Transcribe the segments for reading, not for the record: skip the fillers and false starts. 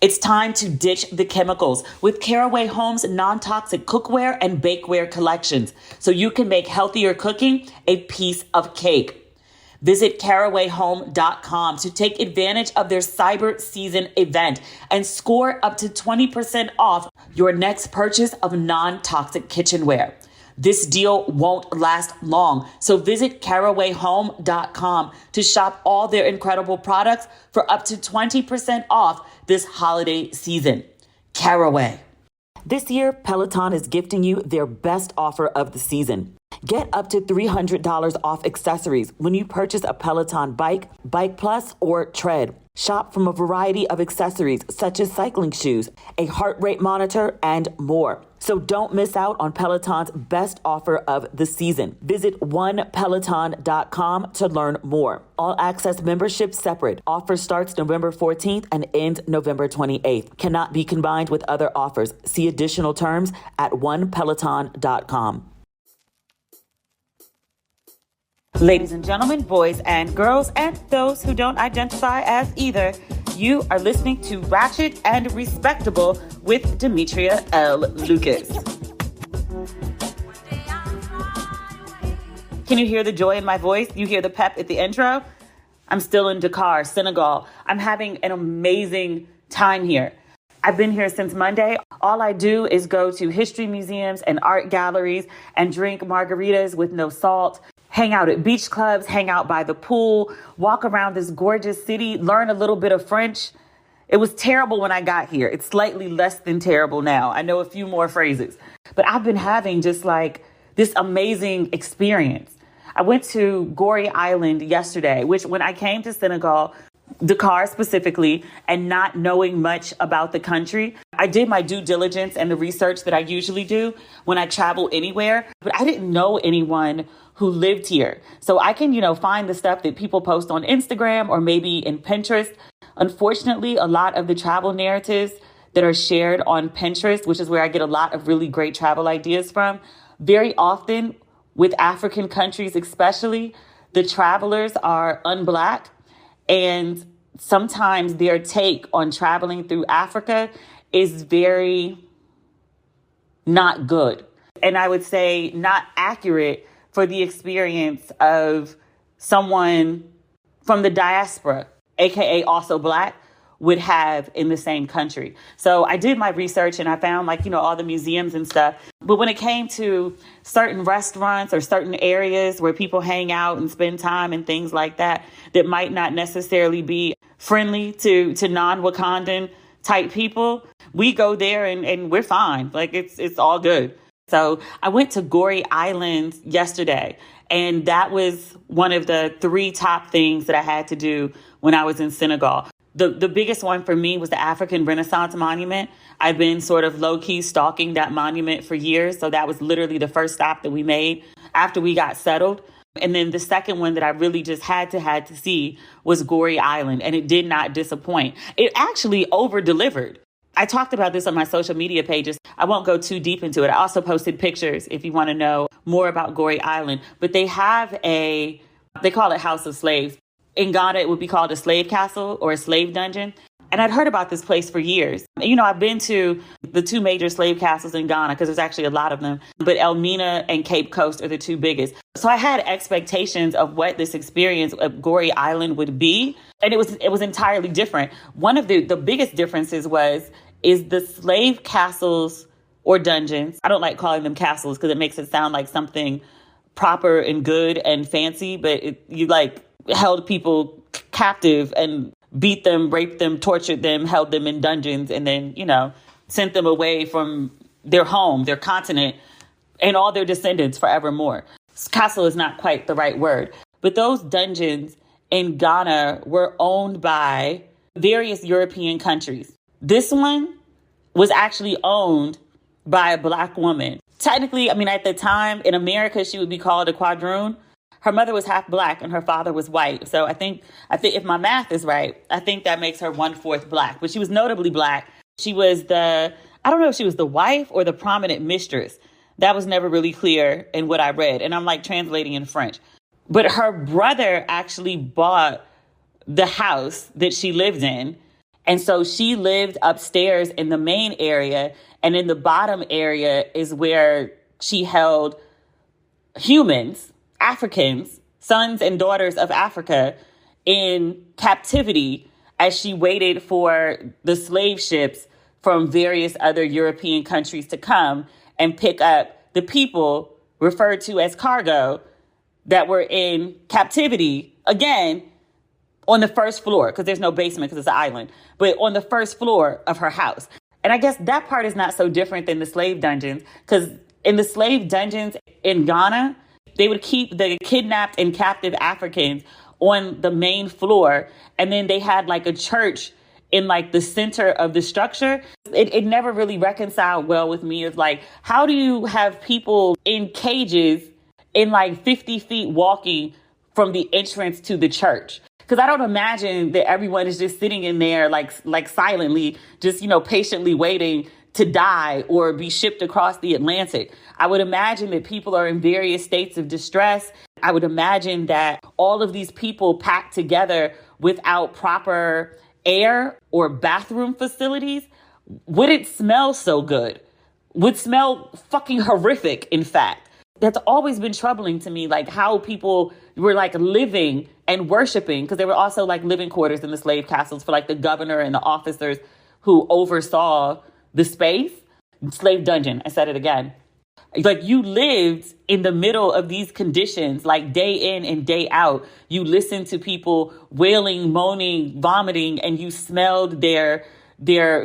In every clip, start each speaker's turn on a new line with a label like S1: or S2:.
S1: It's time to ditch the chemicals with Caraway Home's non-toxic cookware and bakeware collections so you can make healthier cooking a piece of cake. Visit carawayhome.com to take advantage of their cyber season event and score up to 20% off your next purchase of non-toxic kitchenware. This deal won't last long, so visit carawayhome.com to shop all their incredible products for up to 20% off this holiday season. Caraway. This year, Peloton is gifting you their best offer of the season. Get up to $300 off accessories when you purchase a Peloton bike, Bike Plus, or Tread. Shop from a variety of accessories such as cycling shoes, a heart rate monitor, and more. So don't miss out on Peloton's best offer of the season. Visit onepeloton.com to learn more. All access membership separate. Offer starts November 14th and ends November 28th. Cannot be combined with other offers. See additional terms at onepeloton.com. Ladies and gentlemen, boys and girls, and those who don't identify as either, you are listening to Ratchet and Respectable with Demetria L. Lucas. Can you hear the joy in my voice? You hear the pep at the intro? I'm still in Dakar, Senegal. I'm having an amazing time here. I've been here since Monday. All I do is go to history museums and art galleries and drink margaritas with no salt, hang out at beach clubs, hang out by the pool, walk around this gorgeous city, learn a little bit of French. It was terrible when I got here. It's slightly less than terrible now. I know a few more phrases, but I've been having just like this amazing experience. I went to Gorée Island yesterday, which when I came to Senegal, Dakar specifically, and not knowing much about the country, I did my due diligence and the research that I usually do when I travel anywhere, but I didn't know anyone who lived here. So I can, find the stuff that people post on Instagram or maybe in Pinterest. Unfortunately, a lot of the travel narratives that are shared on Pinterest, which is where I get a lot of really great travel ideas from, very often with African countries especially, the travelers are unblack, and sometimes their take on traveling through Africa is very not good. And I would say not accurate for the experience of someone from the diaspora, aka also Black, would have in the same country. So I did my research and I found all the museums and stuff. But when it came to certain restaurants or certain areas where people hang out and spend time and things like that, that might not necessarily be friendly to non-Wakandan type people, we go there and we're fine. It's all good. So I went to Gorée Island yesterday, and that was one of the 3 top things that I had to do when I was in Senegal. The biggest one for me was the African Renaissance Monument. I've been sort of low-key stalking that monument for years, so that was literally the first stop that we made after we got settled. And then the second one that I really just had to see was Gorée Island, and it did not disappoint. It actually over-delivered. I talked about this on my social media pages. I won't go too deep into it. I also posted pictures if you want to know more about Gorée Island. But they have they call it House of Slaves. In Ghana, it would be called a slave castle or a slave dungeon. And I'd heard about this place for years. I've been to the 2 major slave castles in Ghana because there's actually a lot of them. But Elmina and Cape Coast are the 2 biggest. So I had expectations of what this experience of Gorée Island would be. And it was entirely different. One of the biggest differences is the slave castles or dungeons. I don't like calling them castles because it makes it sound like something proper and good and fancy. But you held people captive and beat them, raped them, tortured them, held them in dungeons, and then, sent them away from their home, their continent, and all their descendants forevermore. Castle is not quite the right word. But those dungeons in Ghana were owned by various European countries. This one was actually owned by a Black woman. Technically, at the time in America, she would be called a quadroon. Her mother was half Black and her father was white. So I think if my math is right, I think that makes her 1/4 Black. But she was notably Black. She was I don't know if she was the wife or the prominent mistress. That was never really clear in what I read. And I'm translating in French. But her brother actually bought the house that she lived in. And so she lived upstairs in the main area, and in the bottom area is where she held humans, Africans, sons and daughters of Africa, in captivity as she waited for the slave ships from various other European countries to come and pick up the people referred to as cargo that were in captivity, again, on the first floor, because there's no basement because it's an island, but on the first floor of her house. And I guess that part is not so different than the slave dungeons, because in the slave dungeons in Ghana, they would keep the kidnapped and captive Africans on the main floor. And then they had like a church in like the center of the structure. It never really reconciled well with me. It's like, how do you have people in cages in like 50 feet walking from the entrance to the church? Because I don't imagine that everyone is just sitting in there like silently, just, patiently waiting to die or be shipped across the Atlantic. I would imagine that people are in various states of distress. I would imagine that all of these people packed together without proper air or bathroom facilities wouldn't smell so good, would smell fucking horrific, in fact. That's always been troubling to me, like how people were like living and worshiping, because there were also like living quarters in the slave castles for like the governor and the officers who oversaw the space. Slave dungeon, I said it again. Like you lived in the middle of these conditions, like day in and day out. You listened to people wailing, moaning, vomiting, and you smelled their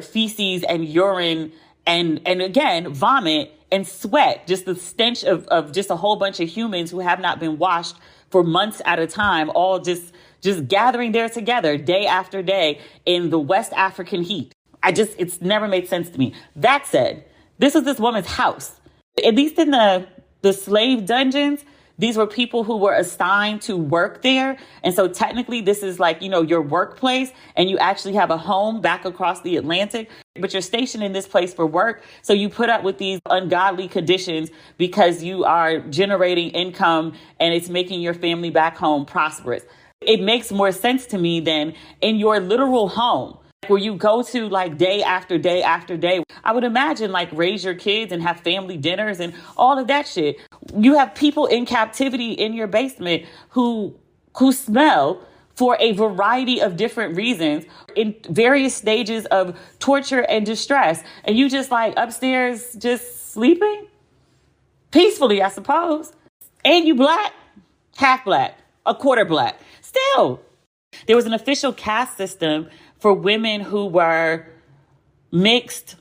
S1: feces and urine and again, vomit and sweat, just the stench of just a whole bunch of humans who have not been washed for months at a time, all just gathering there together day after day in the West African heat. It's never made sense to me. That said, this is this woman's house. At least in the slave dungeons, these were people who were assigned to work there. And so technically this is like, your workplace, and you actually have a home back across the Atlantic, but you're stationed in this place for work. So you put up with these ungodly conditions because you are generating income and it's making your family back home prosperous. It makes more sense to me than in your literal home, where you go to like day after day after day. I would imagine like raise your kids and have family dinners and all of that shit. You have people in captivity in your basement who smell for a variety of different reasons in various stages of torture and distress. And you just like upstairs just sleeping peacefully, I suppose. And you black, half black, a quarter black. Still, there was an official caste system for women who were mixed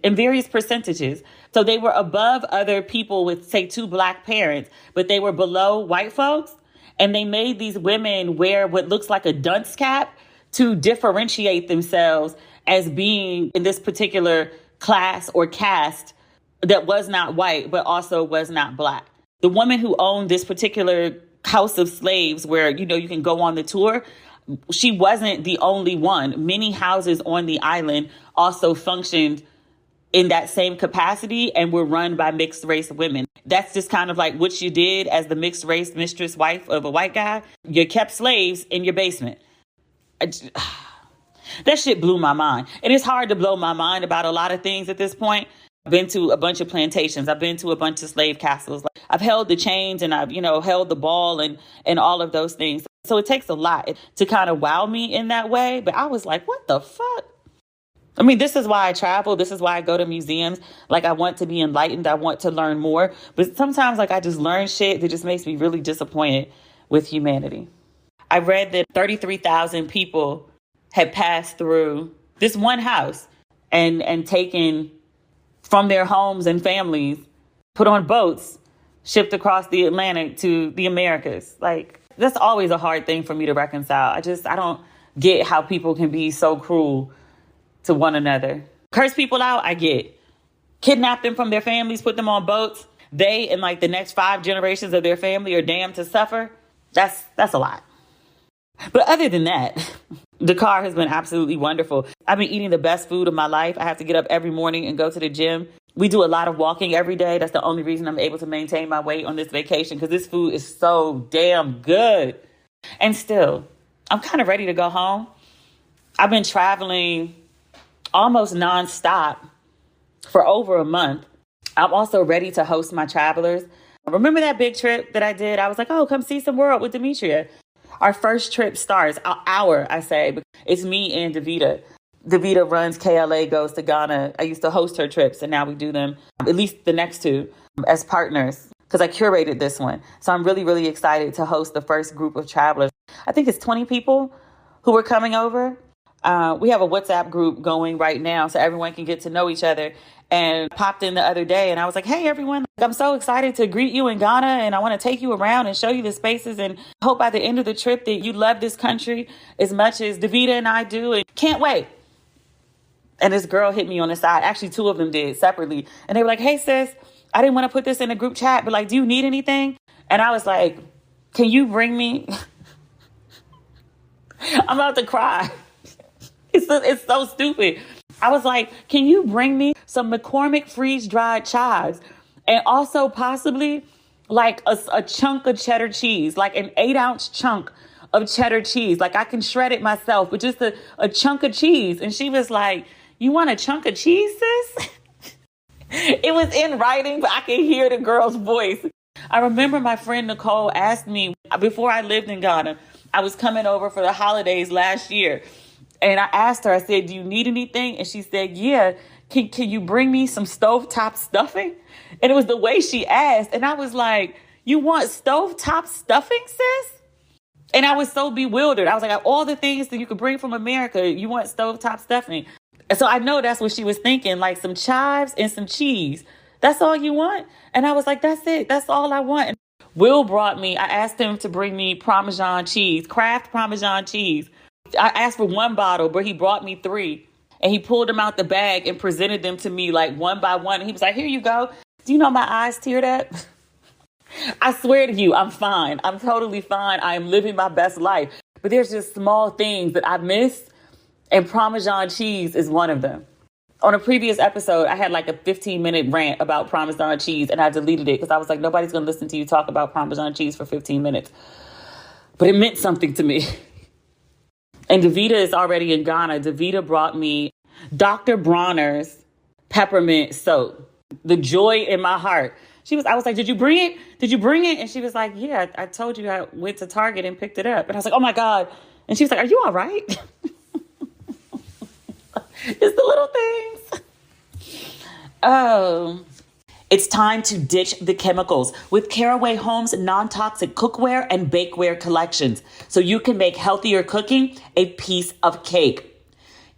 S1: in various percentages. So they were above other people with, say, 2 black parents, but they were below white folks. And they made these women wear what looks like a dunce cap to differentiate themselves as being in this particular class or caste that was not white, but also was not black. The woman who owned this particular house of slaves where, you can go on the tour, she wasn't the only one. Many houses on the island also functioned in that same capacity and were run by mixed race women. That's just kind of like what you did as the mixed race mistress wife of a white guy. You kept slaves in your basement. That shit blew my mind. And it's hard to blow my mind about a lot of things at this point. I've been to a bunch of plantations. I've been to a bunch of slave castles. I've held the chains and I've, held the ball and all of those things. So it takes a lot to kind of wow me in that way. But I was like, what the fuck? I mean, this is why I travel. This is why I go to museums. Like, I want to be enlightened. I want to learn more. But sometimes, I just learn shit that just makes me really disappointed with humanity. I read that 33,000 people had passed through this one house and taken from their homes and families, put on boats, shipped across the Atlantic to the Americas. Like, that's always a hard thing for me to reconcile. I don't get how people can be so cruel to one another. Curse people out, I get. Kidnap them from their families, put them on boats. They and like the next 5 generations of their family are damned to suffer. That's a lot. But other than that, Dakar has been absolutely wonderful. I've been eating the best food of my life. I have to get up every morning and go to the gym. We do a lot of walking every day. That's the only reason I'm able to maintain my weight on this vacation, because this food is so damn good. And still, I'm kind of ready to go home. I've been traveling almost nonstop for over a month. I'm also ready to host my travelers. Remember that big trip that I did? I was like, oh, come see some world with Demetria. Our first trip starts, I say, it's me and Davita. Davita runs KLA Goes to Ghana. I used to host her trips, and now we do them, at least the next two, as partners, because I curated this one. So I'm really, really excited to host the first group of travelers. I think it's 20 people who are coming over. We have a WhatsApp group going right now so everyone can get to know each other. And popped in the other day and I was like, hey, everyone, I'm so excited to greet you in Ghana. And I want to take you around and show you the spaces and hope by the end of the trip that you love this country as much as Davita and I do. And can't wait. And this girl hit me on the side. Actually, two of them did separately. And they were like, hey, sis, I didn't want to put this in a group chat, but like, do you need anything? And I was like, can you bring me? I'm about to cry. It's so stupid. I was like, can you bring me some McCormick freeze-dried chives and also possibly like a chunk of cheddar cheese, like an 8-ounce chunk of cheddar cheese. Like I can shred it myself, but just a chunk of cheese. And she was like, you want a chunk of cheese, sis? It was in writing, but I could hear the girl's voice. I remember my friend Nicole asked me before I lived in Ghana, I was coming over for the holidays last year. And I asked her, I said, do you need anything? And she said, yeah, can you bring me some stovetop stuffing? And it was the way she asked. And I was like, you want stovetop stuffing, sis? And I was so bewildered. I was like, all the things that you could bring from America, you want stovetop stuffing. And so I know that's what she was thinking, like some chives and some cheese. That's all you want? And I was like, that's it. That's all I want. And Will brought me, I asked him to bring me Parmesan cheese, Kraft Parmesan cheese. I asked for one bottle, but he brought me 3. And he pulled them out the bag and presented them to me like one by one. And he was like, here you go. Do you know my eyes teared up? I swear to you, I'm fine. I'm totally fine. I am living my best life. But there's just small things that I miss. And Parmesan cheese is one of them. On a previous episode, I had like a 15-minute rant about Parmesan cheese. And I deleted it because I was like, nobody's going to listen to you talk about Parmesan cheese for 15 minutes. But it meant something to me. And Davita is already in Ghana. Davita brought me Dr. Bronner's peppermint soap. The joy in my heart. I was like, did you bring it? Did you bring it? And she was like, yeah, I told you I went to Target and picked it up. And I was like, oh my God. And she was like, are you all right? It's the little things. Oh, it's time to ditch the chemicals with Caraway Home's non-toxic cookware and bakeware collections so you can make healthier cooking a piece of cake.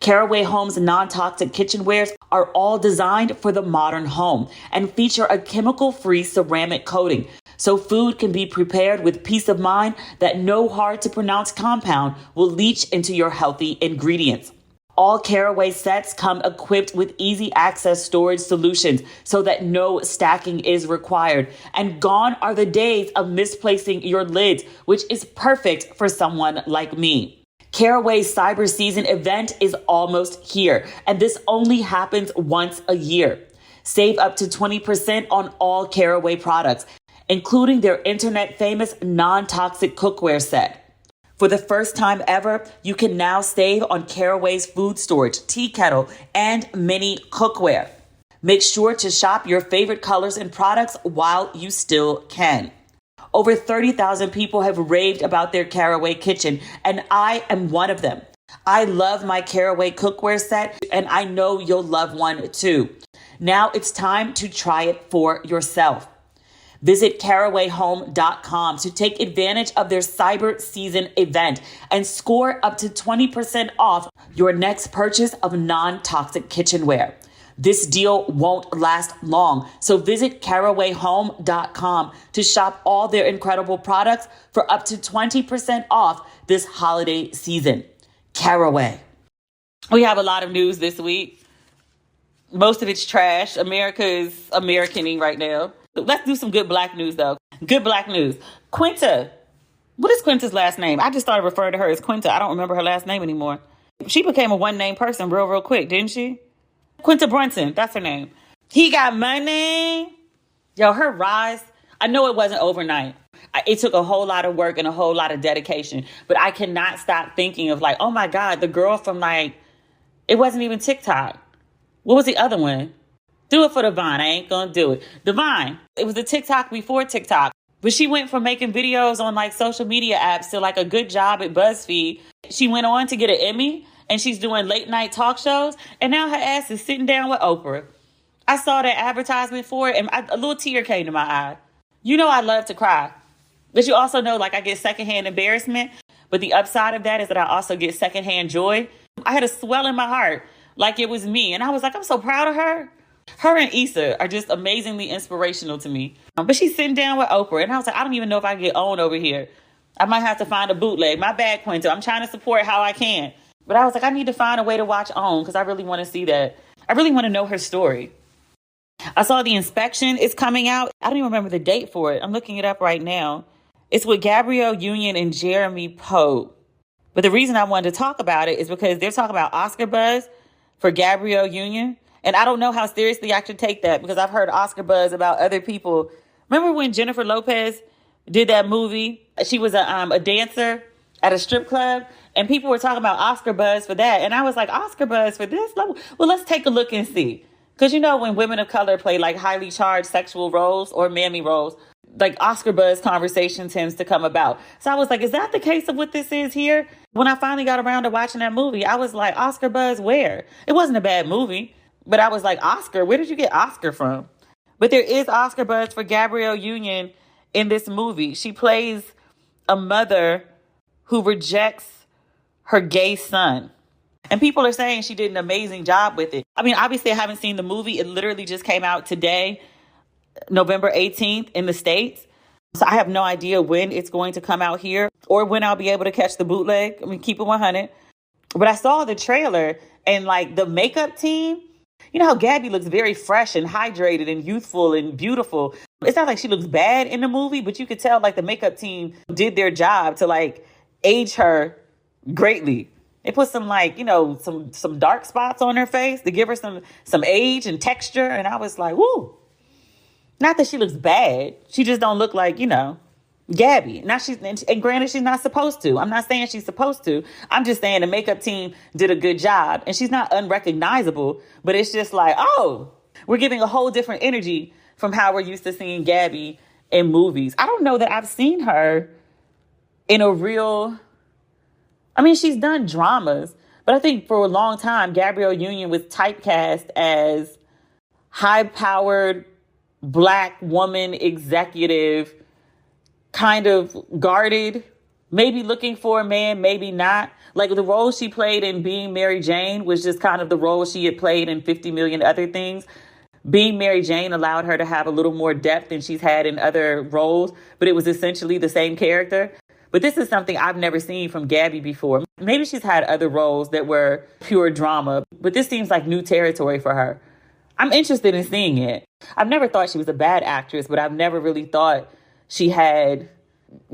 S1: Caraway Home's non-toxic kitchenwares are all designed for the modern home and feature a chemical-free ceramic coating so food can be prepared with peace of mind that no hard-to-pronounce compound will leach into your healthy ingredients. All Caraway sets come equipped with easy access storage solutions so that no stacking is required. And gone are the days of misplacing your lids, which is perfect for someone like me. Caraway's Cyber Season event is almost here, and this only happens once a year. Save up to 20% on all Caraway products, including their internet famous non-toxic cookware set. For the first time ever, you can now save on Caraway's food storage, tea kettle, and mini cookware. Make sure to shop your favorite colors and products while you still can. Over 30,000 people have raved about their Caraway kitchen, and I am one of them. I love my Caraway cookware set, and I know you'll love one too. Now it's time to try it for yourself. Visit carawayhome.com to take advantage of their Cyber Season event and score up to 20% off your next purchase of non-toxic kitchenware. This deal won't last long, so visit carawayhome.com to shop all their incredible products for up to 20% off this holiday season. Caraway. We have a lot of news this week. Most of it's trash. America is Americaning right now. Let's do some good black news, though. Good black news. Quinta. What is Quinta's last name? I just started referring to her as Quinta. I don't remember her last name anymore. She became a one-name person real quick, didn't she? Quinta Brunson. That's her name. He got money. Yo, her rise. I know it wasn't overnight. It took a whole lot of work and a whole lot of dedication. But I cannot stop thinking of like, oh my God, the girl from like, it wasn't even TikTok. What was the other one? Do it for the Vine. I ain't gonna do it. The Vine. It was the TikTok before TikTok. But she went from making videos on like social media apps to like a good job at BuzzFeed. She went on to get an Emmy and she's doing late night talk shows. And now her ass is sitting down with Oprah. I saw that advertisement for it and a little tear came to my eye. You know I love to cry. But you also know like I get secondhand embarrassment. But the upside of that is that I also get secondhand joy. I had a swell in my heart like it was me. And I was like, I'm so proud of her. Her and Issa are just amazingly inspirational to me. But she's sitting down with Oprah. And I was like, I don't even know if I can get on over here. I might have to find a bootleg. My bad, Quinto. I'm trying to support how I can. But I was like, I need to find a way to watch on because I really want to see that. I really want to know her story. I saw The Inspection is coming out. I don't even remember the date for it. I'm looking it up right now. It's with Gabrielle Union and Jeremy Pope. But the reason I wanted to talk about it is because they're talking about Oscar buzz for Gabrielle Union. And I don't know how seriously I should take that because I've heard Oscar buzz about other people. Remember when Jennifer Lopez did that movie? She was a dancer at a strip club and people were talking about Oscar buzz for that. And I was like, Oscar buzz for this? Well, let's take a look and see. Because, you know, when women of color play like highly charged sexual roles or mammy roles, like Oscar buzz conversation tends to come about. So I was like, is that the case of what this is here? When I finally got around to watching that movie, I was like, Oscar buzz where? It wasn't a bad movie. But I was like, Oscar, where did you get Oscar from? But there is Oscar buzz for Gabrielle Union in this movie. She plays a mother who rejects her gay son. And people are saying she did an amazing job with it. I mean, obviously, I haven't seen the movie. It literally just came out today, November 18th in the States. So I have no idea when it's going to come out here or when I'll be able to catch the bootleg. I mean, keep it 100. But I saw the trailer and like the makeup team. You know how Gabby looks very fresh and hydrated and youthful and beautiful. It's not like she looks bad in the movie, but you could tell like the makeup team did their job to like age her greatly. They put some like, you know, some dark spots on her face to give her some age and texture. And I was like, woo. Not that she looks bad. She just don't look like, you know, Gabby. Now and granted, she's not supposed to. I'm not saying she's supposed to. I'm just saying the makeup team did a good job. And she's not unrecognizable, but it's just like, oh, we're giving a whole different energy from how we're used to seeing Gabby in movies. I don't know that I've seen her in a real, I mean, she's done dramas, but I think for a long time, Gabrielle Union was typecast as high-powered Black woman executive, kind of guarded, maybe looking for a man, maybe not. Like the role she played in Being Mary Jane was just kind of the role she had played in 50 million other things. Being Mary Jane allowed her to have a little more depth than she's had in other roles, but it was essentially the same character. But this is something I've never seen from Gabby before. Maybe she's had other roles that were pure drama, but this seems like new territory for her. I'm interested in seeing it. I've never thought she was a bad actress, but I've never really thought she had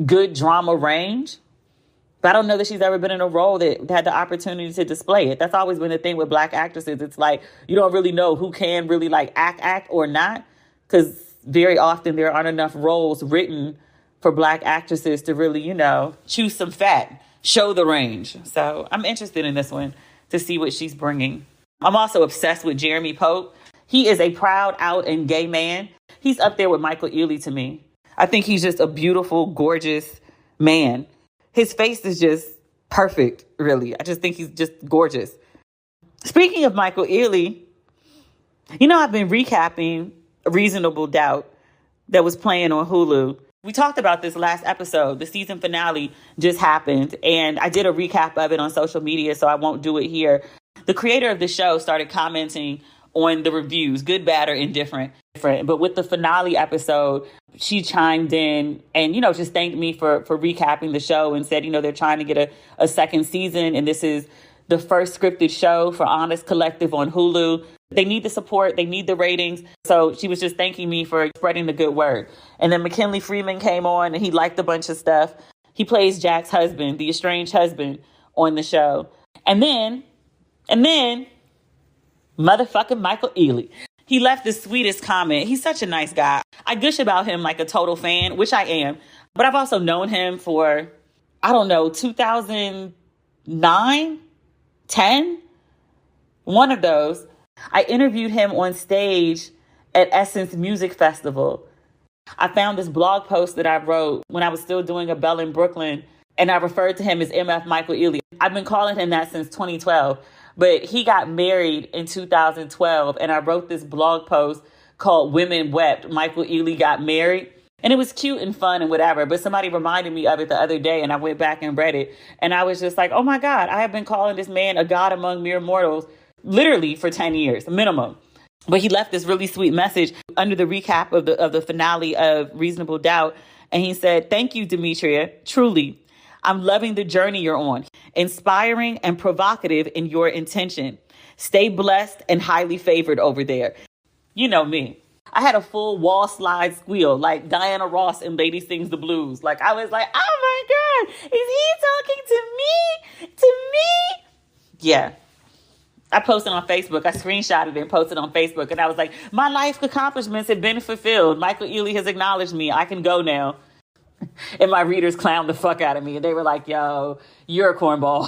S1: good drama range. But I don't know that she's ever been in a role that had the opportunity to display it. That's always been the thing with Black actresses. It's like you don't really know who can really like act or not, because very often there aren't enough roles written for Black actresses to really, you know, choose some fat, show the range. So I'm interested in this one to see what she's bringing. I'm also obsessed with Jeremy Pope. He is a proud out and gay man. He's up there with Michael Ealy to me. I think he's just a beautiful, gorgeous man. His face is just perfect, really. I just think he's just gorgeous. Speaking of Michael Ealy, you know, I've been recapping Reasonable Doubt that was playing on Hulu. We talked about this last episode. The season finale just happened, and I did a recap of it on social media, so I won't do it here. The creator of the show started commenting on the reviews, good, bad, or indifferent. But with the finale episode, she chimed in and, you know, just thanked me for recapping the show and said, you know, they're trying to get a second season. And this is the first scripted show for Honest Collective on Hulu. They need the support. They need the ratings. So she was just thanking me for spreading the good word. And then McKinley Freeman came on and he liked a bunch of stuff. He plays Jack's husband, the estranged husband on the show. And then motherfucking Michael Ealy. He left the sweetest comment. He's such a nice guy. I gush about him like a total fan, which I am. But I've also known him for, I don't know, 2009, 10, one of those. I interviewed him on stage at Essence Music Festival. I found this blog post that I wrote when I was still doing a Bell in Brooklyn, and I referred to him as MF Michael Ealy. I've been calling him that since 2012, but he got married in 2012, and I wrote this blog post called Women Wept, Michael Ealy Got Married. And it was cute and fun and whatever, but somebody reminded me of it the other day, and I went back and read it, and I was just like, oh my God, I have been calling this man a god among mere mortals literally for 10 years, minimum. But he left this really sweet message under the recap of the finale of Reasonable Doubt, and he said, thank you, Demetria, truly. I'm loving the journey you're on, inspiring and provocative in your intention. Stay blessed and highly favored over there. You know me. I had a full wall slide squeal like Diana Ross in Lady Sings the Blues. Like, I was like, oh my God, is he talking to me? To me? Yeah. I posted on Facebook. I screenshotted it and posted on Facebook. And I was like, my life accomplishments have been fulfilled. Michael Ealy has acknowledged me. I can go now. And my readers clowned the fuck out of me. And they were like, yo, you're a cornball.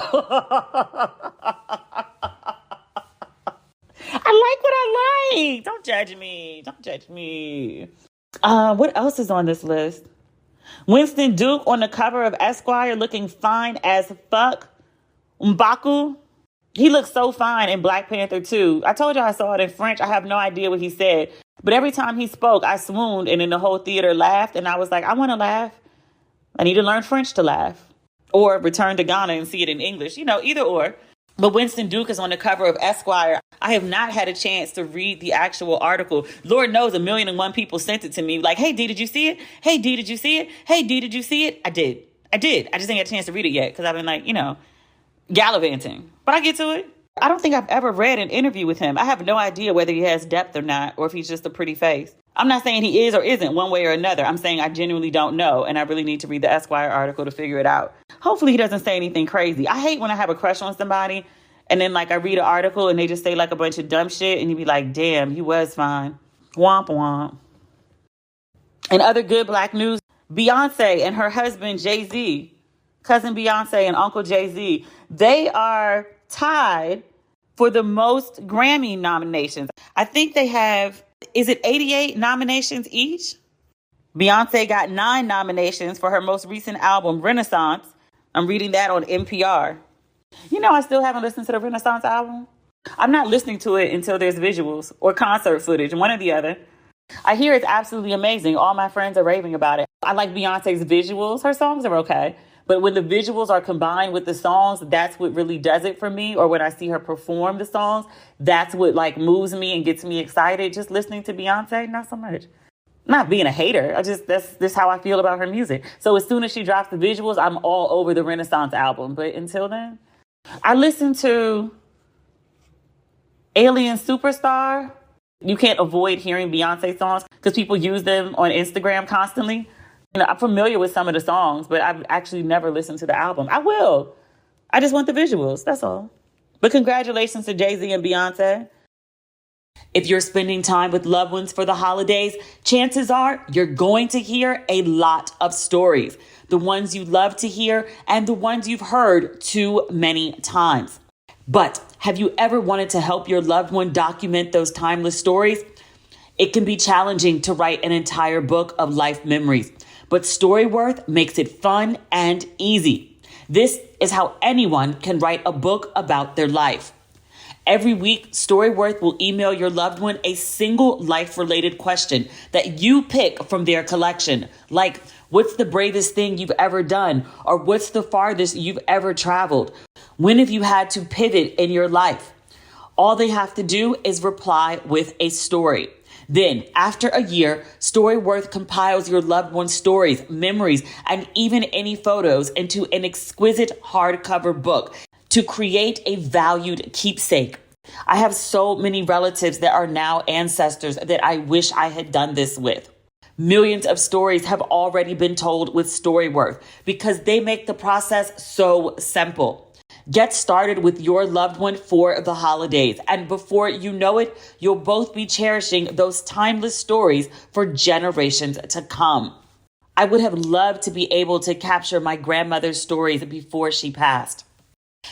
S1: I like what I like. Don't judge me. Don't judge me. What else is on this list? Winston Duke on the cover of Esquire looking fine as fuck. M'Baku. He looks so fine in Black Panther 2. I told you I saw it in French. I have no idea what he said. But every time he spoke, I swooned, and then the whole theater laughed. And I was like, I want to laugh. I need to learn French to laugh. Or return to Ghana and see it in English. You know, either or. But Winston Duke is on the cover of Esquire. I have not had a chance to read the actual article. Lord knows 1,000,001 people sent it to me. Like, hey, D, did you see it? Hey, D, did you see it? Hey, D, did you see it? I did. I just didn't get a chance to read it yet because I've been like, gallivanting. But I get to it. I don't think I've ever read an interview with him. I have no idea whether he has depth or not, or if he's just a pretty face. I'm not saying he is or isn't one way or another. I'm saying I genuinely don't know, and I really need to read the Esquire article to figure it out. Hopefully he doesn't say anything crazy. I hate when I have a crush on somebody, and then I read an article, and they just say a bunch of dumb shit, and you be like, damn, he was fine. Womp womp. And other good Black news, Beyonce and her husband, Jay-Z, cousin Beyonce and Uncle Jay-Z, they are tied for the most Grammy nominations. I think they have, is it 88 nominations each? Beyonce got 9 nominations for her most recent album, Renaissance. I'm reading that on NPR. I still haven't listened to the Renaissance album. I'm not listening to it until there's visuals or concert footage, one or the other. I hear it's absolutely amazing. All my friends are raving about it. I like Beyonce's visuals. Her songs are okay. But when the visuals are combined with the songs, that's what really does it for me. Or when I see her perform the songs, that's what moves me and gets me excited. Just listening to Beyonce, not so much. Not being a hater. That's how I feel about her music. So as soon as she drops the visuals, I'm all over the Renaissance album. But until then, I listen to Alien Superstar. You can't avoid hearing Beyonce songs because people use them on Instagram constantly. I'm familiar with some of the songs, but I've actually never listened to the album. I will. I just want the visuals. That's all. But congratulations to Jay-Z and Beyonce. If you're spending time with loved ones for the holidays, chances are you're going to hear a lot of stories. The ones you love to hear and the ones you've heard too many times. But have you ever wanted to help your loved one document those timeless stories? It can be challenging to write an entire book of life memories. But Storyworth makes it fun and easy. This is how anyone can write a book about their life. Every week, Storyworth will email your loved one a single life-related question that you pick from their collection. Like, what's the bravest thing you've ever done? Or what's the farthest you've ever traveled? When have you had to pivot in your life? All they have to do is reply with a story. Then, after a year, Storyworth compiles your loved one's stories, memories, and even any photos into an exquisite hardcover book to create a valued keepsake. I have so many relatives that are now ancestors that I wish I had done this with. Millions of stories have already been told with Storyworth because they make the process so simple. Get started with your loved one for the holidays, and before you know it, you'll both be cherishing those timeless stories for generations to come. I would have loved to be able to capture my grandmother's stories before she passed.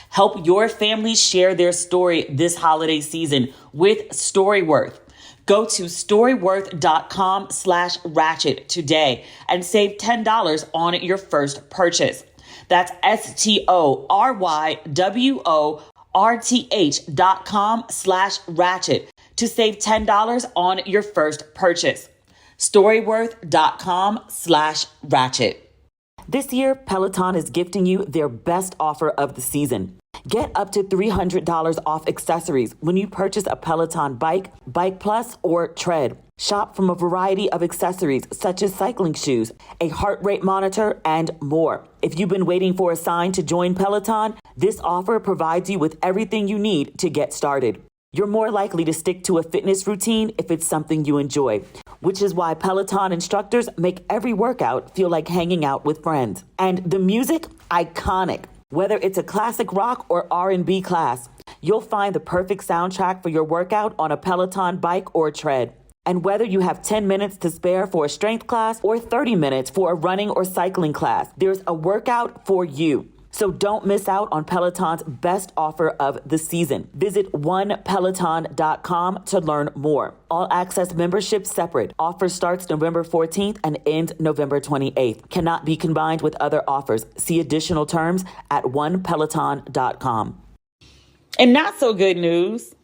S1: Help your family share their story this holiday season with Storyworth. Go to storyworth.com/ratchet today and save $10 on your first purchase. That's STORYWORTH.com/ratchet to save $10 on your first purchase. Storyworth.com/ratchet. This year, Peloton is gifting you their best offer of the season. Get up to $300 off accessories when you purchase a Peloton bike, Bike Plus, or Tread. Shop from a variety of accessories such as cycling shoes, a heart rate monitor, and more. If you've been waiting for a sign to join Peloton, this offer provides you with everything you need to get started. You're more likely to stick to a fitness routine if it's something you enjoy, which is why Peloton instructors make every workout feel like hanging out with friends. And the music, iconic. Whether it's a classic rock or R&B class, you'll find the perfect soundtrack for your workout on a Peloton bike or tread. And whether you have 10 minutes to spare for a strength class or 30 minutes for a running or cycling class, there's a workout for you. So don't miss out on Peloton's best offer of the season. Visit onepeloton.com to learn more. All access membership separate. Offer starts November 14th and ends November 28th. Cannot be combined with other offers. See additional terms at onepeloton.com. And not so good news.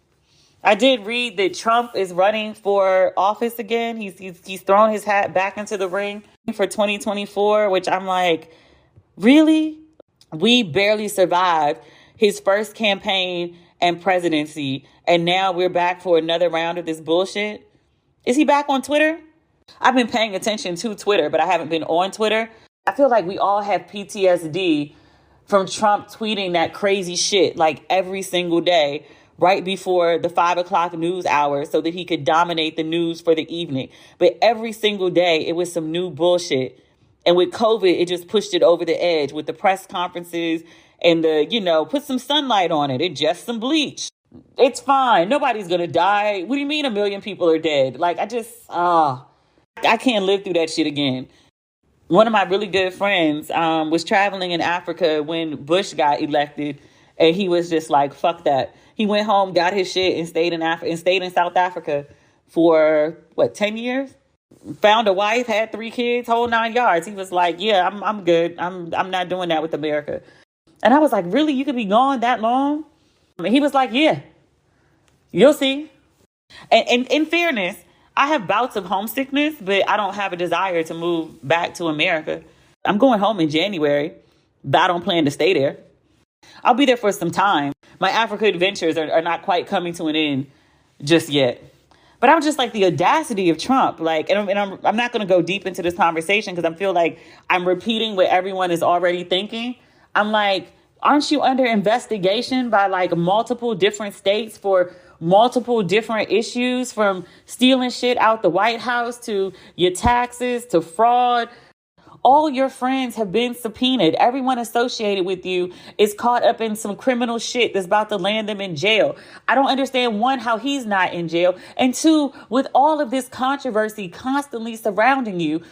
S1: I did read that Trump is running for office again. He's thrown his hat back into the ring for 2024, which I'm like, really? We barely survived his first campaign and presidency, and now we're back for another round of this bullshit. Is he back on Twitter? I've been paying attention to Twitter, but I haven't been on Twitter. I feel like we all have PTSD from Trump tweeting that crazy shit like every single day right before the 5 o'clock news hour so that he could dominate the news for the evening. But every single day it was some new bullshit. And with COVID, it just pushed it over the edge with the press conferences and put some sunlight on it and just some bleach. It's fine. Nobody's going to die. What do you mean 1 million people are dead? Like, I can't live through that shit again. One of my really good friends was traveling in Africa when Bush got elected. And he was just like, fuck that. He went home, got his shit and stayed in South Africa for 10 years? Found a wife, had 3 kids, whole 9 yards. He was like, yeah, I'm good. I'm not doing that with America. And I was like, really? You could be gone that long? And he was like, yeah, you'll see. And in fairness, I have bouts of homesickness, but I don't have a desire to move back to America. I'm going home in January, but I don't plan to stay there. I'll be there for some time. My Africa adventures are not quite coming to an end just yet. But I'm just like the audacity of Trump. Like, and I'm not going to go deep into this conversation because I feel like I'm repeating what everyone is already thinking. I'm like, aren't you under investigation by like multiple different states for multiple different issues, from stealing shit out the White House to your taxes to fraud? All your friends have been subpoenaed. Everyone associated with you is caught up in some criminal shit that's about to land them in jail. I don't understand, 1, how he's not in jail. And 2, with all of this controversy constantly surrounding you,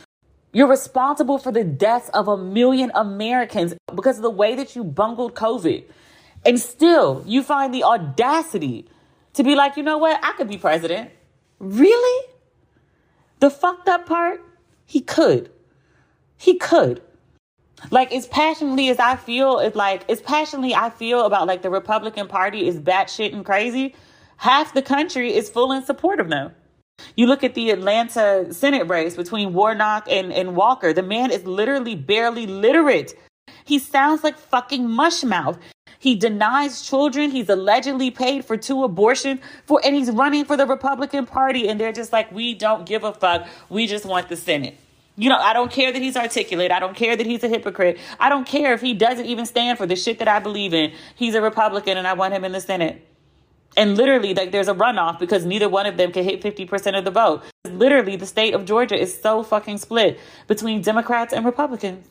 S1: you're responsible for the deaths of 1 million Americans because of the way that you bungled COVID. And still, you find the audacity to be like, you know what? I could be president. Really? The fucked up part? He could. He could. Like, as passionately I feel about like the Republican Party is batshit and crazy, half the country is full in support of them. You look at the Atlanta Senate race between Warnock and Walker. The man is literally barely literate. He sounds like fucking mushmouth. He denies children. He's allegedly paid for 2 abortions and he's running for the Republican Party. And they're just like, we don't give a fuck. We just want the Senate. I don't care that he's articulate. I don't care that he's a hypocrite. I don't care if he doesn't even stand for the shit that I believe in. He's a Republican and I want him in the Senate. And literally, like, there's a runoff because neither one of them can hit 50% of the vote. Literally, the state of Georgia is so fucking split between Democrats and Republicans.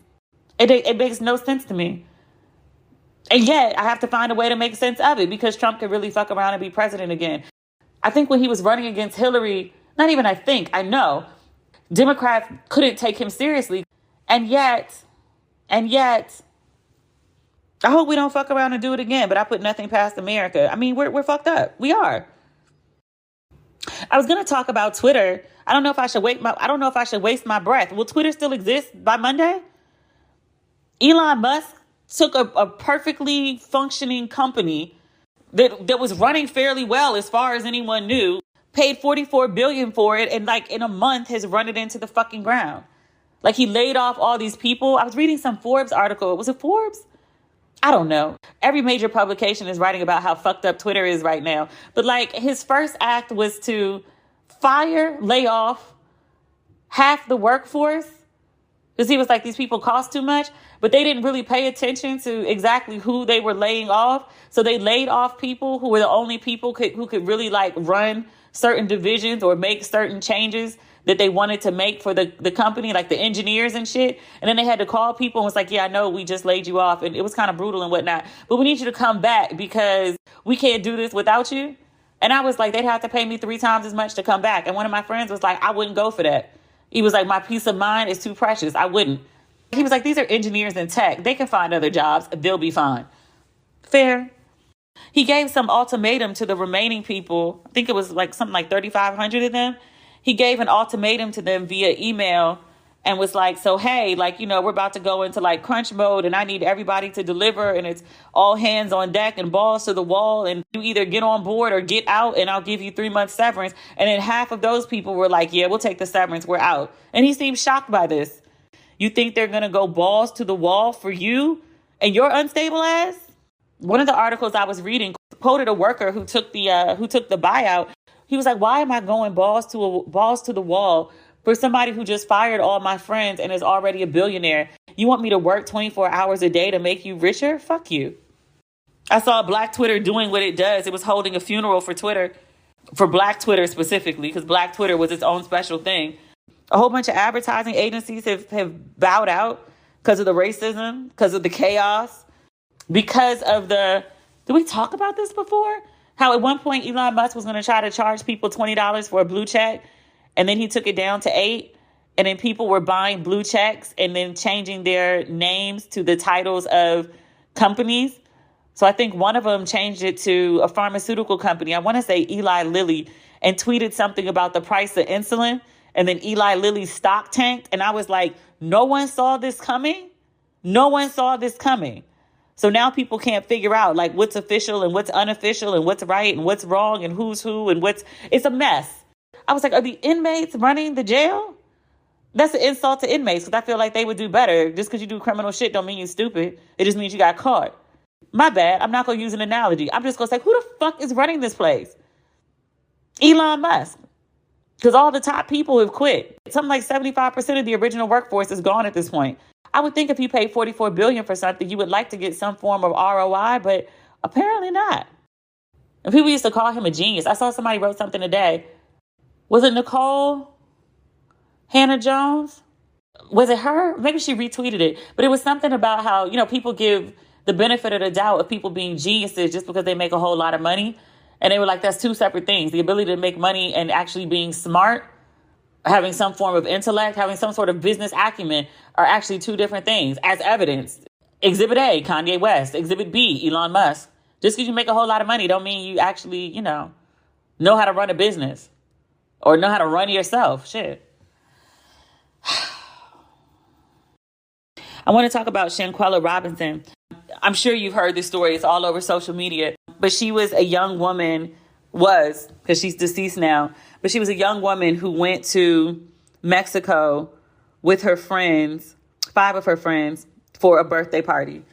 S1: It makes no sense to me. And yet, I have to find a way to make sense of it because Trump could really fuck around and be president again. I think when he was running against Hillary, I know, Democrats couldn't take him seriously And yet, I hope we don't fuck around and do it again, but I put nothing past America. I mean, we're fucked up. We are. I was going to talk about Twitter. I don't know if I should waste my breath. Will Twitter still exist by Monday? Elon Musk took a perfectly functioning company that was running fairly well as far as anyone knew, paid $44 billion for it, and like in a month has run it into the fucking ground. Like he laid off all these people. I was reading some Forbes article. Was it Forbes? I don't know. Every major publication is writing about how fucked up Twitter is right now. But like his first act was to lay off half the workforce because he was like, these people cost too much. But they didn't really pay attention to exactly who they were laying off. So they laid off people who were the only people who could really like run certain divisions or make certain changes that they wanted to make for the company, like the engineers and shit. And then they had to call people and was like, yeah, I know we just laid you off. And it was kind of brutal and whatnot. But we need you to come back because we can't do this without you. And I was like, they'd have to pay me 3 times as much to come back. And one of my friends was like, I wouldn't go for that. He was like, my peace of mind is too precious. I wouldn't. He was like, these are engineers in tech. They can find other jobs. They'll be fine. Fair. He gave some ultimatum to the remaining people. I think it was like something like 3,500 of them. He gave an ultimatum to them via email and was like, so, hey, like, you know, we're about to go into like crunch mode and I need everybody to deliver and it's all hands on deck and balls to the wall and you either get on board or get out and I'll give you 3 months severance. And then half of those people were like, yeah, we'll take the severance. We're out. And he seemed shocked by this. You think they're going to go balls to the wall for you and your unstable ass? One of the articles I was reading quoted a worker who took the buyout. He was like, why am I going balls to the wall for somebody who just fired all my friends and is already a billionaire? You want me to work 24 hours a day to make you richer? Fuck you. I saw Black Twitter doing what it does. It was holding a funeral for Twitter, for Black Twitter specifically, because Black Twitter was its own special thing. A whole bunch of advertising agencies have bowed out because of the racism, because of the chaos, because of did we talk about this before? How at one point Elon Musk was going to try to charge people $20 for a blue check. And then he took it down to $8. And then people were buying blue checks and then changing their names to the titles of companies. So I think one of them changed it to a pharmaceutical company. I want to say Eli Lilly, and tweeted something about the price of insulin. And then Eli Lilly's stock tanked. And I was like, no one saw this coming. No one saw this coming. So now people can't figure out like what's official and what's unofficial and what's right and what's wrong and who's who and it's a mess. I was like, are the inmates running the jail? That's an insult to inmates because I feel like they would do better. Just because you do criminal shit don't mean you're stupid. It just means you got caught. My bad. I'm not going to use an analogy. I'm just going to say, who the fuck is running this place? Elon Musk. Because all the top people have quit. Something like 75% of the original workforce is gone at this point. I would think if you paid $44 billion for something, you would like to get some form of ROI, but apparently not. And people used to call him a genius. I saw somebody wrote something today. Was it Nicole Hannah Jones? Was it her? Maybe she retweeted it. But it was something about how, you know, people give the benefit of the doubt of people being geniuses just because they make a whole lot of money. And they were like, that's 2 separate things. The ability to make money and actually being smart, having some form of intellect, having some sort of business acumen are actually 2 different things, as evidenced. Exhibit A, Kanye West. Exhibit B, Elon Musk. Just because you make a whole lot of money don't mean you actually, you know how to run a business or know how to run yourself. Shit. I want to talk about Shanquila Robinson. I'm sure you've heard this story. It's all over social media. But she was a young woman, because she's deceased now. But she was a young woman who went to Mexico with her friends, 5 of her friends, for a birthday party.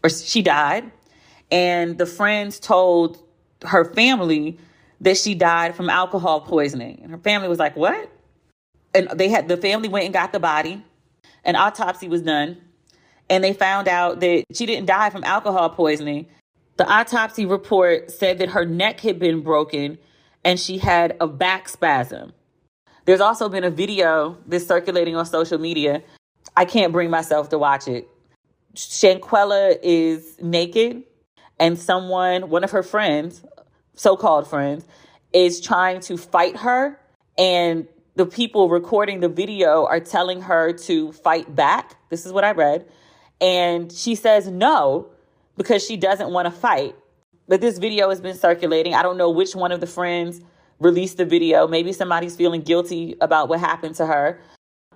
S1: Or she died. And the friends told her family that she died from alcohol poisoning. And her family was like, what? And the family went and got the body. An autopsy was done. And they found out that she didn't die from alcohol poisoning. The autopsy report said that her neck had been broken and she had a back spasm. There's also been a video that's circulating on social media. I can't bring myself to watch it. Shanquila is naked and one of her friends, so-called friends, is trying to fight her and the people recording the video are telling her to fight back. This is what I read. And she says no, because she doesn't want to fight. But this video has been circulating. I don't know which one of the friends released the video. Maybe somebody's feeling guilty about what happened to her.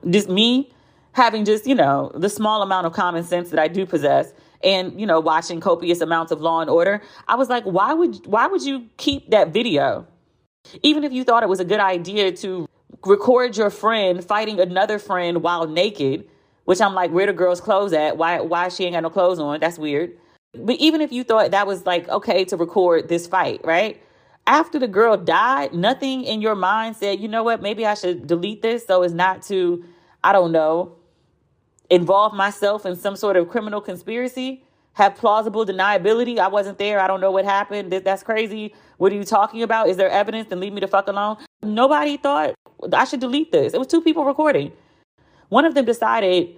S1: Just me having just, the small amount of common sense that I do possess and, watching copious amounts of Law and Order. I was like, why would you keep that video? Even if you thought it was a good idea to record your friend fighting another friend while naked, which I'm like, where the girl's clothes at? Why she ain't got no clothes on? That's weird. But even if you thought that was like, okay, to record this fight, right? After the girl died, nothing in your mind said, you know what, maybe I should delete this so as not to, I don't know, involve myself in some sort of criminal conspiracy, have plausible deniability. I wasn't there. I don't know what happened. That's crazy. What are you talking about? Is there evidence? Then leave me the fuck alone. Nobody thought I should delete this. It was two people recording. One of them decided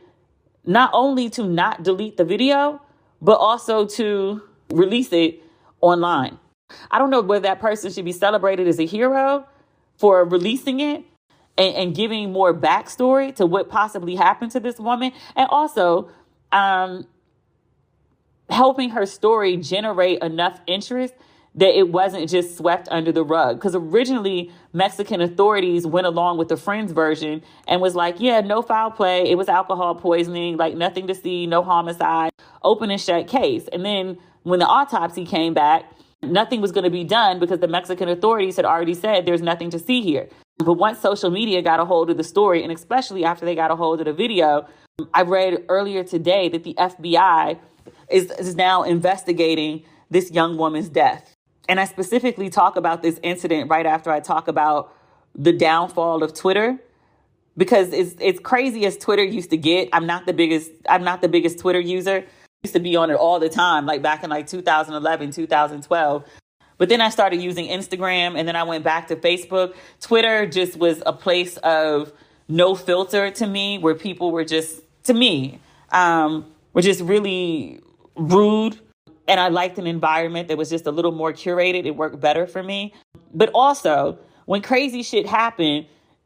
S1: not only to not delete the video, but also to release it online. I don't know whether that person should be celebrated as a hero for releasing it and giving more backstory to what possibly happened to this woman. And also helping her story generate enough interest that it wasn't just swept under the rug. Because originally, Mexican authorities went along with the Friends version and was like, yeah, no foul play. It was alcohol poisoning, like nothing to see, no homicide, open and shut case. And then when the autopsy came back, nothing was going to be done because the Mexican authorities had already said there's nothing to see here. But once social media got a hold of the story, and especially after they got a hold of the video, I read earlier today that the FBI is now investigating this young woman's death. And I specifically talk about this incident right after I talk about the downfall of Twitter, because it's crazy as Twitter used to get. I'm not the biggest Twitter user. I used to be on it all the time, like back in like 2011, 2012. But then I started using Instagram, and then I went back to Facebook. Twitter just was a place of no filter to me, where people were just, to me, were just really rude. And I liked an environment that was just a little more curated. It worked better for me. But also, when crazy shit happened,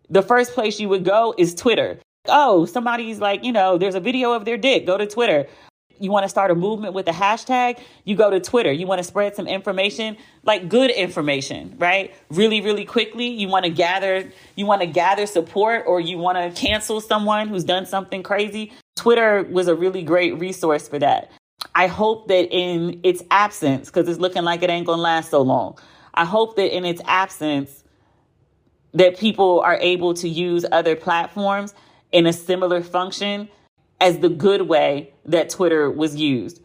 S1: the first place you would go is Twitter. Oh, somebody's like, there's a video of their dick. Go to Twitter. You want to start a movement with a hashtag? You go to Twitter. You want to spread some information, like good information, right? Really, really quickly. You want to gather support, or you want to cancel someone who's done something crazy. Twitter was a really great resource for that. I hope that in its absence, because it's looking like it ain't going to last so long, I hope that in its absence, that people are able to use other platforms in a similar function as the good way that Twitter was used.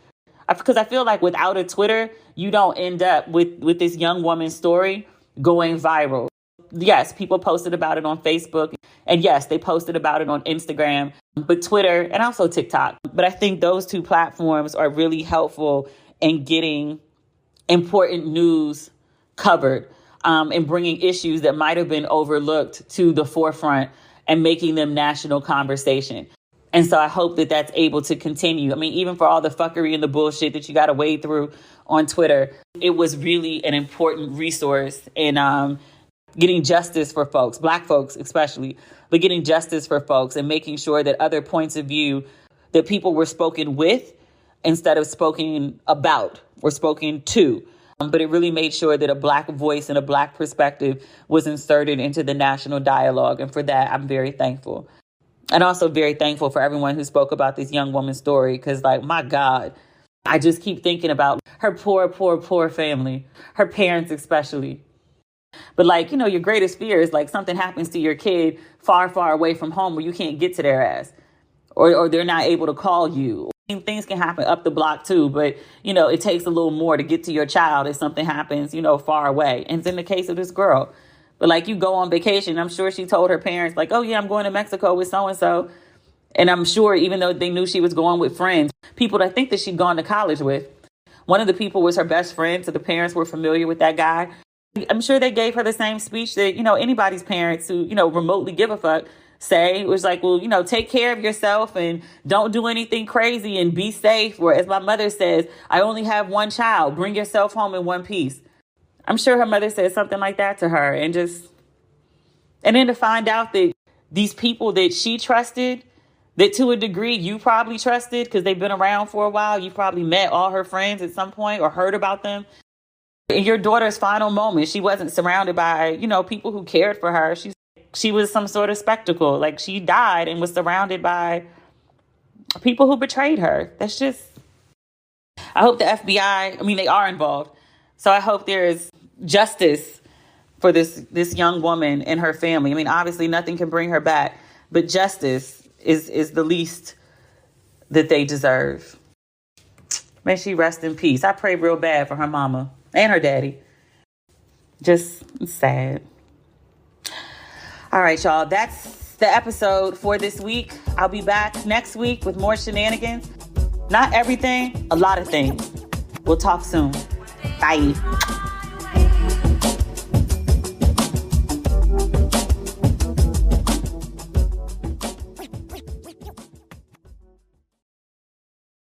S1: Because I feel like without a Twitter, you don't end up with this young woman's story going viral. Yes, people posted about it on Facebook. And yes, they posted about it on Instagram, but Twitter and also TikTok. But I think those two platforms are really helpful in getting important news covered and bringing issues that might have been overlooked to the forefront and making them national conversation. And so I hope that that's able to continue. I mean, even for all the fuckery and the bullshit that you got to wade through on Twitter, it was really an important resource in getting justice for folks, Black folks especially, but getting justice for folks and making sure that other points of view, that people were spoken with instead of spoken about or spoken to. But it really made sure that a Black voice and a Black perspective was inserted into the national dialogue. And for that, I'm very thankful. And also very thankful for everyone who spoke about this young woman's story, because, like, my God, I just keep thinking about her poor family, her parents especially. But, like, your greatest fear is, like, something happens to your kid far, far away from home where you can't get to their ass, or they're not able to call you. Things can happen up the block, too. But, it takes a little more to get to your child if something happens, far away. And it's in the case of this girl. But, like, you go on vacation. I'm sure she told her parents, like, oh, yeah, I'm going to Mexico with so-and-so. And I'm sure even though they knew she was going with friends, people that think that she'd gone to college with. One of the people was her best friend, so the parents were familiar with that guy. I'm sure they gave her the same speech that, anybody's parents who, remotely give a fuck say. It was like, well, take care of yourself and don't do anything crazy and be safe. Or as my mother says, I only have one child. Bring yourself home in one piece. I'm sure her mother said something like that to her, and just And then to find out that these people that she trusted, that to a degree you probably trusted because they've been around for a while. You probably met all her friends at some point or heard about them. In your daughter's final moments, she wasn't surrounded by, people who cared for her. She was some sort of spectacle. Like, she died and was surrounded by people who betrayed her. That's just, I hope the FBI, they are involved. So I hope there is justice for this young woman and her family. Obviously nothing can bring her back, but justice is the least that they deserve. May she rest in peace. I pray real bad for her mama and her daddy. Just sad. All right, y'all. That's the episode for this week. I'll be back next week with more shenanigans. Not everything, a lot of things. We'll talk soon. Bye.